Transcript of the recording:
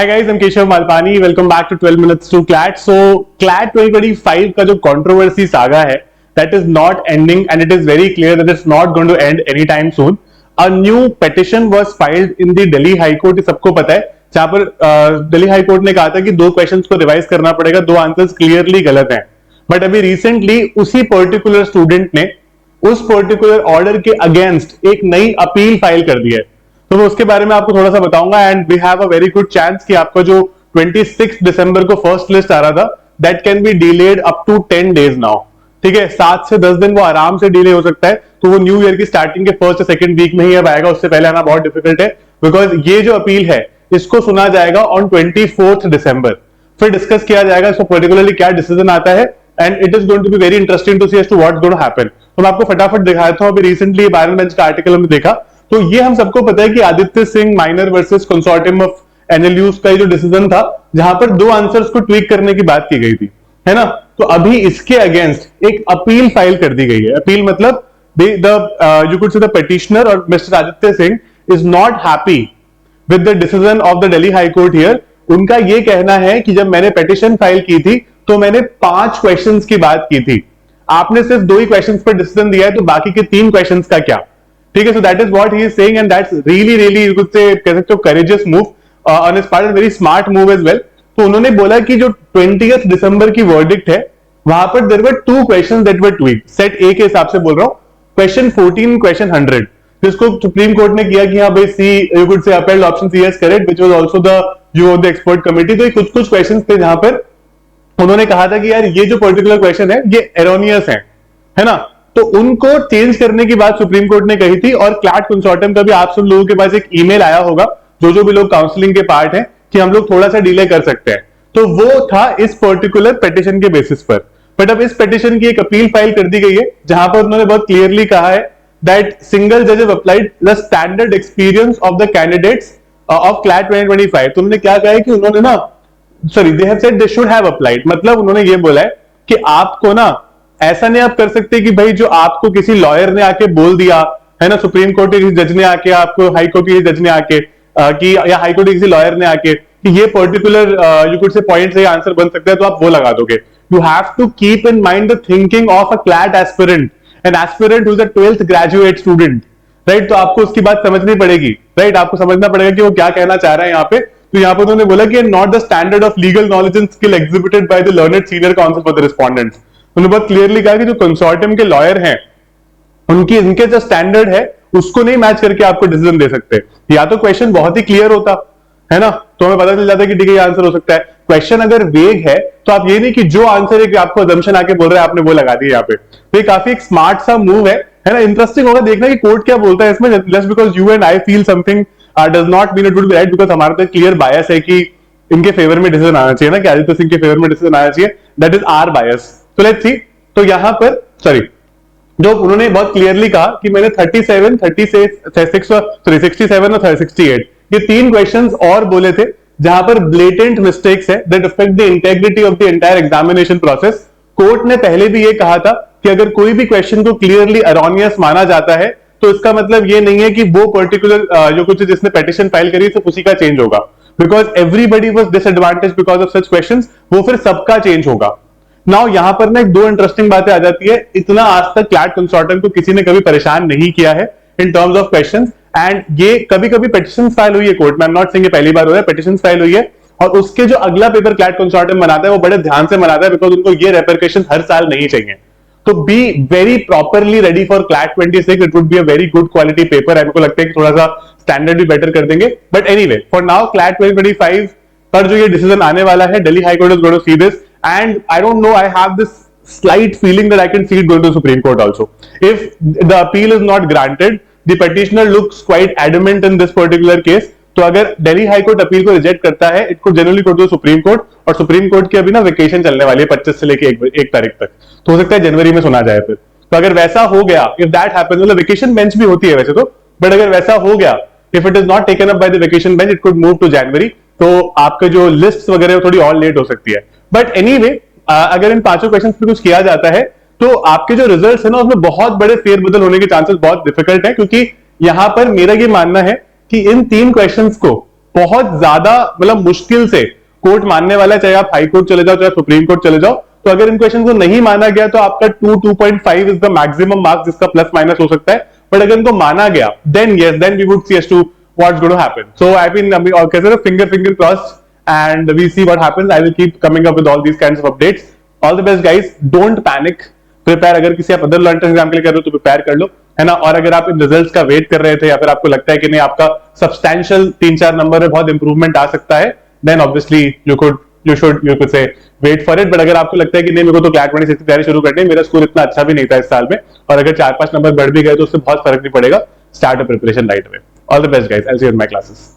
Hi guys, I'm Keshav Malpani. Welcome back to 12 Minutes to CLAT. So CLAT 2025 का जो controversy saga है, that is not ending and it is very clear that it's not going to end anytime soon. A new petition was filed in the Delhi High Court, ये सबको पता है, जहां पर Delhi high court ने कहा था कि दो क्वेश्चंस को रिवाइज करना पड़ेगा, दो आंसर्स क्लियरली गलत हैं. बट अभी रिसेंटली उसी पर्टिकुलर स्टूडेंट ने उस पर्टिकुलर ऑर्डर के अगेंस्ट एक नई अपील फाइल कर दी है. तो मैं उसके बारे में आपको थोड़ा सा बताऊंगा and we have a very good chance कि आपका जो 26 दिसंबर को फर्स्ट लिस्ट आ रहा था that can be delayed up to 10 days now. ठीक है, 7 से 10 दिन वो आराम से डिले हो सकता है. तो वो न्यू ईयर की स्टार्टिंग के फर्स्ट या सेकंड वीक में ही अब आएगा, उससे पहले आना बहुत डिफिकल्ट है बिकॉज ये जो अपील है इसको सुना जाएगा ऑन 24 दिसंबर. फिर डिस्कस किया जाएगा इसको पर्टिकुलरली क्या डिसीजन आता है and it is going to be very interesting to see as to what's going to happen. तो मैं आपको फटाफट दिखाया था. अभी रिसेंटली वायरल बेंच का आर्टिकल हमने देखा, तो ये हम सबको पता है कि Aditya Singh minor versus consortium of NLUs का जो डिसीजन था जहां पर दो आंसर्स को ट्वीक करने की बात की गई थी, है ना. तो अभी इसके अगेंस्ट एक अपील फाइल कर दी गई है. अपील मतलब you could say the petitioner और mister Aditya Singh is not happy with the decision of the Delhi high court here. उनका ये कहना है कि जब मैंने पिटिशन फाइल की थी तो मैंने 5 क्वेश्चंस की बात की थी, आपने सिर्फ 2 ही क्वेश्चंस पर डिसीजन दिया है, तो बाकी के 3 क्वेश्चंस का क्या. ठीक है, so that is what he is saying and that's really you could say कह सकते हो courageous move on his part and very smart move as well. तो उन्होंने बोला कि जो 20 दिसंबर की वर्डिक्ट है वहां पर there were 2 questions that were tweaked. Set A के हिसाब से बोल रहा हूं, क्वेश्चन 14, क्वेश्चन 100, जिसको सुप्रीम कोर्ट ने किया कि हाँ भाई C you could say appealed option C is correct which was also the view of the expert committee. तो कुछ क्वेश्चंस थे जहां पर उन्होंने कहा था कि यार ये जो पर्टिकुलर क्वेश्चन है ये एरोनियस है ना. तो उनको चेंज करने की बात सुप्रीम कोर्ट ने कही थी और क्लैट कंसोर्टियम का भी आप सब लोगों के पास एक ईमेल आया होगा, जो भी लोग काउंसलिंग के पार्ट हैं, कि हम लोग थोड़ा सा डिले कर सकते हैं. तो वो था इस पर्टिकुलर पिटिशन के बेसिस पर. बट अब इस पिटिशन की एक अपील फाइल कर दी गई है जहां पर उन्होंने बहुत क्लियरली कहा है दैट सिंगल जज have applied the standard experience of the candidates of CLAT 2025. तो उन्होंने क्या कहा है कि उन्होंने ना they have said they should have applied. मतलब उन्होंने ये बोला है कि आपको ना ऐसा नहीं आप कर सकते कि भाई जो आपको किसी लॉयर ने आके बोल दिया है ना, सुप्रीम कोर्ट के किसी जज ने आके, आपको हाई कोर्ट के जज ने आके कि या हाई कोर्ट के किसी लॉयर ने आके कि ये particular you could say point से आंसर बन सकता है तो आप वो लगा दोगे. You have to keep in mind the thinking of a CLAT aspirant, an aspirant who is a 12th graduate student, right. तो आपको उसकी बात समझनी पड़ेगी, राइट. आपको समझना पड़ेगा कि वो क्या कहना चाह रहा है यहाँ पे. तो यहाँ पर उन्होंने बोला कि not the standard of legal knowledge and skill exhibited by the learned senior council for the respondents. उन्होंने बहुत क्लियरली कहा कि जो कंसोर्टियम के लॉयर हैं इनके जो स्टैंडर्ड है उसको नहीं मैच करके आपको डिसीजन दे सकते. या तो क्वेश्चन बहुत ही क्लियर होता है ना, तो हमें पता चल जाता है कि ठीक है ये आंसर हो सकता है. क्वेश्चन अगर वेग है तो आप ये नहीं कि जो आंसर है आपको अजम्पशन आके बोल रहा है आपने वो लगा दिया यहाँ पे. तो ये काफी एक स्मार्ट सा मूव है ना. इंटरेस्टिंग होगा देखना कि कोर्ट क्या बोलता है इसमें. Just because you and I feel something does not mean it would be right, because हमारा तो क्लियर बायस है कि इनके फेवर में डिसीजन आना चाहिए ना, कि आदित्य सिंह के फेवर में डिसीजन आना चाहिए. दैट इज आवर बायस. तो लेट्स सी. तो यहां पर जो उन्होंने बहुत क्लियरली कहा कि मैंने 67 और 68 ये 3 क्वेश्चंस और बोले थे जहां पर ब्लेटेंट मिस्टेक्स है that affect the integrity of the entire examination process. Court ने पहले भी ये कहा था कि अगर कोई भी क्वेश्चन को क्लियरली एरोनियस माना जाता है तो इसका मतलब ये नहीं है कि वो पर्टिकुलर जो कुछ जिसने पिटीशन फाइल करी सिर्फ उसी का चेंज होगा, because everybody was disadvantage because of such questions. वो फिर सबका चेंज होगा. नाउ यहां पर ना 2 इंटरेस्टिंग बातें आ जाती है. इतना आज तक क्लैट कंसोर्टियम को किसी ने कभी परेशान नहीं किया है in terms of questions, and ये कभी पिटीशन फाइल हुई है कोर्ट में. आई एम नॉट सेइंग पहली बार हो रहा है, पिटीशन फाइल हुई है और उसके जो अगला पेपर क्लैट कंसोर्टियम बनाता है वो बड़े ध्यान से बनाता है बिकॉज उनको ये रेपरकशन हर साल नहीं चाहिए. तो be very properly ready for CLAT 26. It would be a very good quality paper. हमको लगता है कि थोड़ा सा स्टैंडर्ड भी बेटर कर देंगे. But anyway for now CLAT 2025 पर जो ये डिसीजन आने वाला है, Delhi high court is going to see this and I don't know, I have this slight feeling that I can see it going to Supreme Court also. If the appeal is not granted, the petitioner looks quite adamant in this particular case. तो अगर Delhi high court appeal को reject करता है, it could generally go to supreme court. और supreme court की अभी ना vacation चलने वाली है 25 से लेके 1 तारीख तक, तो हो सकता है जनवरी में सुना जाए फिर. तो अगर वैसा हो गया, इफ दैट हैपेंस, मतलब वेकेशन बेंच भी होती है वैसे तो, बट अगर वैसा हो गया, if it is not taken up by the vacation bench, it could move to January. तो आपके जो लिस्ट वगैरह थोड़ी और लेट हो सकती है. बट एनीवे अगर इन 5 क्वेश्चंस पे कुछ किया जाता है तो आपके जो रिजल्ट्स है ना उसमें बहुत बड़े फेरबदल होने के चांसेस बहुत डिफिकल्ट है, क्योंकि यहां पर मेरा ये मानना है कि इन 3 क्वेश्चंस को बहुत ज्यादा मतलब मुश्किल से कोर्ट मानने वाला है, चाहे आप हाई कोर्ट चले जाओ चाहे सुप्रीम कोर्ट चले जाओ। तो अगर इन क्वेश्चन को नहीं माना गया तो आपका 2.5 इज द मैक्सिमम मार्क्स जिसका प्लस माइनस हो सकता है। बट अगर इनको माना गया then yes, then we would see as to what's going to happen. So I been कैसे finger crossed and we see what happens. I will keep coming up with all these kinds of updates. All the best guys, don't panic. Prepare अगर किसी आप other learn exam के लिए कर रहे हो तो प्रिपेयर कर लो, है ना। और अगर आप इन रिजल्ट्स का वेट कर रहे थे या फिर आपको लगता है कि नहीं आपका सब्सटैंशियल 3-4 नंबर में बहुत इंप्रूवमेंट आ सकता है, then obviously you could say wait for it. But अगर आपको लगता है कि नहीं मेरे को तो क्लैट 26 की तैयारी शुरू करनी है, मेरा स्कोर इतना अच्छा भी नहीं था इस साल में, और अगर 4-5 नंबर बढ़ भी गए तो उससे बहुत फर्क नहीं पड़ेगा, start a preparation right away. All the best guys, I will see you in my classes.